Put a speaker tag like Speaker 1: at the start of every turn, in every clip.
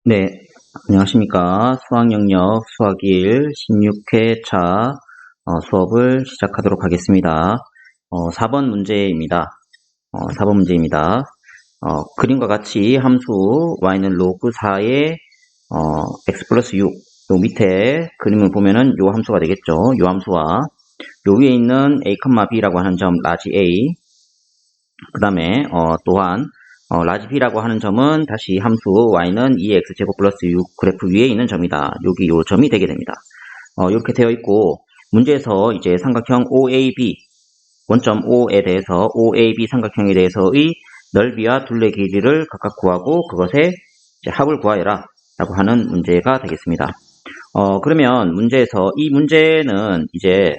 Speaker 1: 네, 안녕하십니까. 수학영역 수학 1 16회차 수업을 시작하도록 하겠습니다. 4번 문제입니다. 4번 문제입니다. 그림과 같이 함수 y는 로그 4의 x 플러스 6, 요 밑에 그림을 보면은 요 함수가 되겠죠. 요 함수와 요 위에 있는 a, b라고 하는 점 라지 a, 그 다음에 또한 라지 b라고 하는 점은 다시 함수 y는 2x제곱 플러스 6 그래프 위에 있는 점이다. 여기 요 점이 되게 됩니다. 이렇게 되어 있고, 문제에서 이제 삼각형 OAB, 원점 O에 대해서 OAB 삼각형에 대해서의 넓이와 둘레 길이를 각각 구하고 그것의 이제 합을 구하여라 라고 하는 문제가 되겠습니다. 그러면 문제에서 이 문제는 이제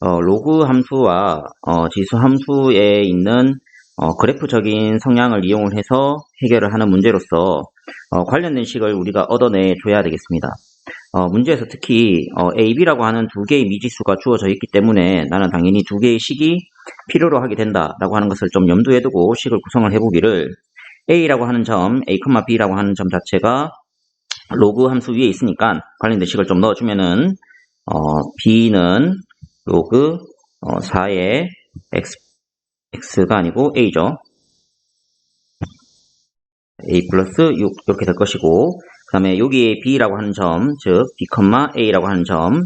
Speaker 1: 로그 함수와 지수 함수에 있는 그래프적인 성향을 이용을 해서 해결을 하는 문제로서 관련된 식을 우리가 얻어내줘야 되겠습니다. 문제에서 특히 AB라고 하는 두 개의 미지수가 주어져 있기 때문에 나는 당연히 두 개의 식이 필요로 하게 된다라고 하는 것을 좀 염두에 두고 식을 구성을 해보기를, A라고 하는 점, A, B라고 하는 점 자체가 로그 함수 위에 있으니까 관련된 식을 좀 넣어주면은 B는 로그 4의 x가 아니고 a죠. a 플러스 6 이렇게 될 것이고, 그 다음에 여기에 b라고 하는 점, 즉 b, a라고 하는 점을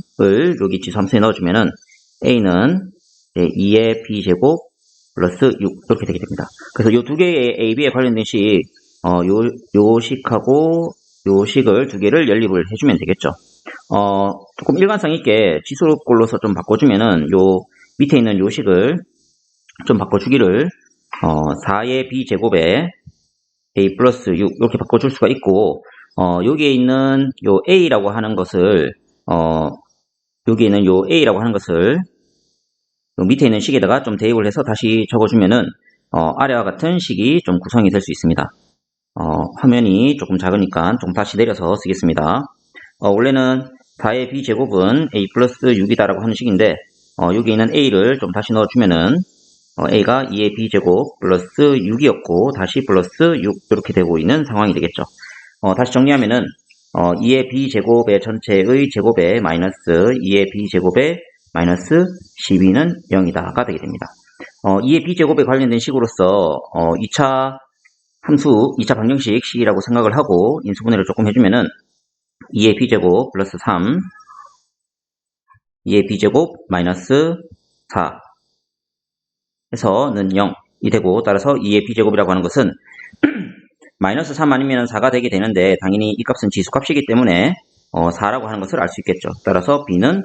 Speaker 1: 여기 지수 함수에 넣어주면은 a는 2의 b제곱 플러스 6 이렇게 되게 됩니다. 그래서 이 두 개의 a, b에 관련된 식, 요 식하고 요 식을 두 개를 연립을 해주면 되겠죠. 조금 일관성 있게 지수꼴로서 좀 바꿔주면은 요 밑에 있는 요 식을 좀 바꿔주기를 4의 b제곱에 a 플러스 6 이렇게 바꿔줄 수가 있고, 여기에 있는 요 a라고 하는 것을 여기에 있는 요 a라고 하는 것을 요 밑에 있는 식에다가 좀 대입을 해서 다시 적어주면은 아래와 같은 식이 좀 구성이 될 수 있습니다. 화면이 조금 작으니까 좀 다시 내려서 쓰겠습니다. 원래는 4의 b제곱은 a 플러스 6이다라고 하는 식인데, 여기 있는 a를 좀 다시 넣어주면은 a가 2의 b제곱 플러스 6이었고 다시 플러스 6 이렇게 되고 있는 상황이 되겠죠. 다시 정리하면은 2의 b제곱의 전체의 제곱에 마이너스 2의 b제곱에 마이너스 12는 0이다가 되게 됩니다. 2의 b제곱에 관련된 식으로서 2차 함수, 2차 방정식 식이라고 생각을 하고 인수분해를 조금 해주면은 2의 b제곱 플러스 3, 2의 b제곱 마이너스 4 해서는 0이 되고, 따라서 2의 b제곱이라고 하는 것은 마이너스 3 아니면 4가 되게 되는데, 당연히 이 값은 지수값이기 때문에 4라고 하는 것을 알 수 있겠죠. 따라서 b는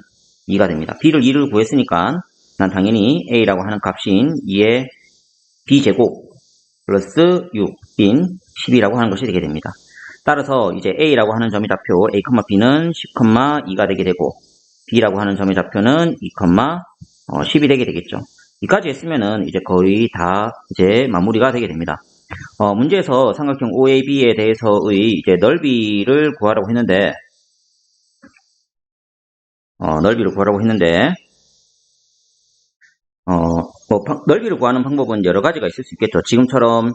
Speaker 1: 2가 됩니다. b를 2를 구했으니까 난 당연히 a라고 하는 값인 2의 b제곱 플러스 6인 10이라고 하는 것이 되게 됩니다. 따라서 이제 a라고 하는 점의 좌표 a, b는 10,2가 되게 되고, b라고 하는 점의 좌표는 2, 10이 되게 되겠죠. 여기까지 했으면은 이제 거의 다 이제 마무리가 되게 됩니다. 문제에서 삼각형 OAB에 대해서의 이제 넓이를 구하라고 했는데, 넓이를 구하는 방법은 여러 가지가 있을 수 있겠죠. 지금처럼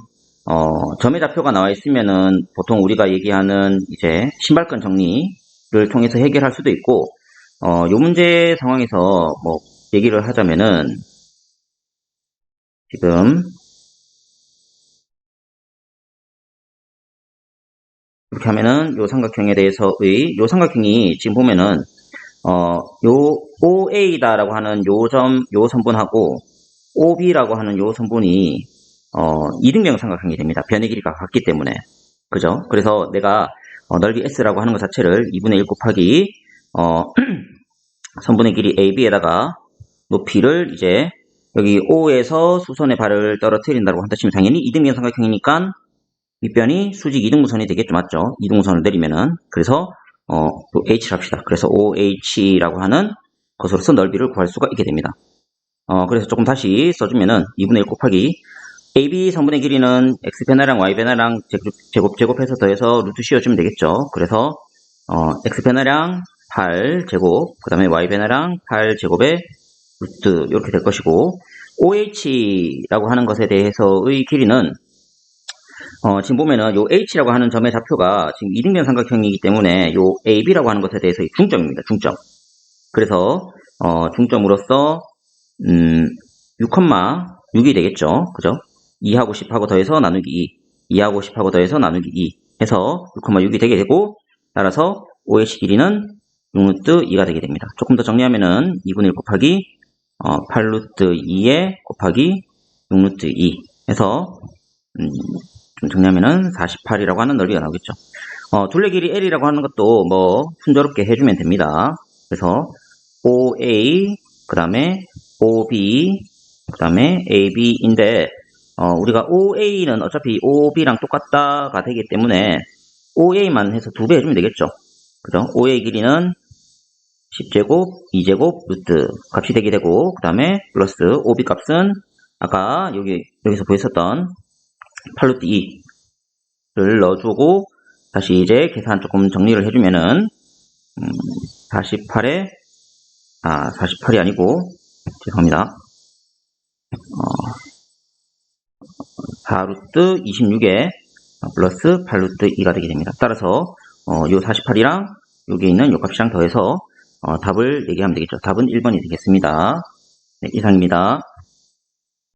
Speaker 1: 점의 좌표가 나와 있으면은 보통 우리가 얘기하는 이제 신발끈 정리를 통해서 해결할 수도 있고, 요 문제 상황에서 뭐 얘기를 하자면은, 지금 이렇게 하면은 요 삼각형에 대해서의 요 삼각형이 지금 보면은 요 OA다라고 하는 요 선분하고 OB라고 하는 요 선분이 이등변 삼각형이 됩니다. 변의 길이가 같기 때문에. 그죠? 그래서 내가 넓이 S라고 하는 것 자체를 2분의 1 곱하기 선분의 길이 AB에다가 높이를 이제 여기 O에서 수선의 발을 떨어뜨린다고 한다 치면 당연히 이등변 삼각형이니까 밑변이 수직 이등분선이 되겠죠. 맞죠? 이등분선을 내리면은. 그래서 또 H를 합시다. 그래서 OH라고 하는 것으로서 넓이를 구할 수가 있게 됩니다. 그래서 조금 다시 써주면은 2분의 1 곱하기 AB 선분의 길이는 X변화량 Y변화량 제곱해서 더해서 루트 씌워주면 되겠죠. 그래서 X변화량 8제곱 그 다음에 Y변화량 8제곱의 루트 이렇게 될 것이고, OH라고 하는 것에 대해서의 길이는 지금 보면은 요 H라고 하는 점의 좌표가 지금 이등변 삼각형이기 때문에 요 AB라고 하는 것에 대해서 중점입니다. 중점. 그래서 중점으로서 6,6이 되겠죠. 그죠? 2하고 10하고 더해서 나누기 2, 2하고 10하고 더해서 나누기 2 해서 6,6이 되게 되고, 따라서 OH 길이는 6루트 2가 되게 됩니다. 조금 더 정리하면은 2분의 1 곱하기 8루트 2에 곱하기 6루트 2 해서 좀 정리하면은 48이라고 하는 넓이가 나오겠죠. 둘레 길이 L이라고 하는 것도 뭐 순조롭게 해주면 됩니다. 그래서 OA, 그 다음에 OB, 그 다음에 AB인데, 우리가 OA는 어차피 OB랑 똑같다가 되기 때문에 OA만 해서 2배 해주면 되겠죠. 그죠? OA 길이는 10제곱, 2제곱, 루트 값이 되게 되고, 그 다음에 플러스 OB 값은 아까 여기서 보였었던 8루트 2를 넣어주고, 다시 이제 계산 조금 정리를 해주면은 48이 아니고, 죄송합니다. 4루트 26에 플러스 8루트 2가 되게 됩니다. 따라서 요 48이랑 여기 있는 요 값이랑 더해서 답을 얘기하면 되겠죠. 답은 1번이 되겠습니다. 네, 이상입니다.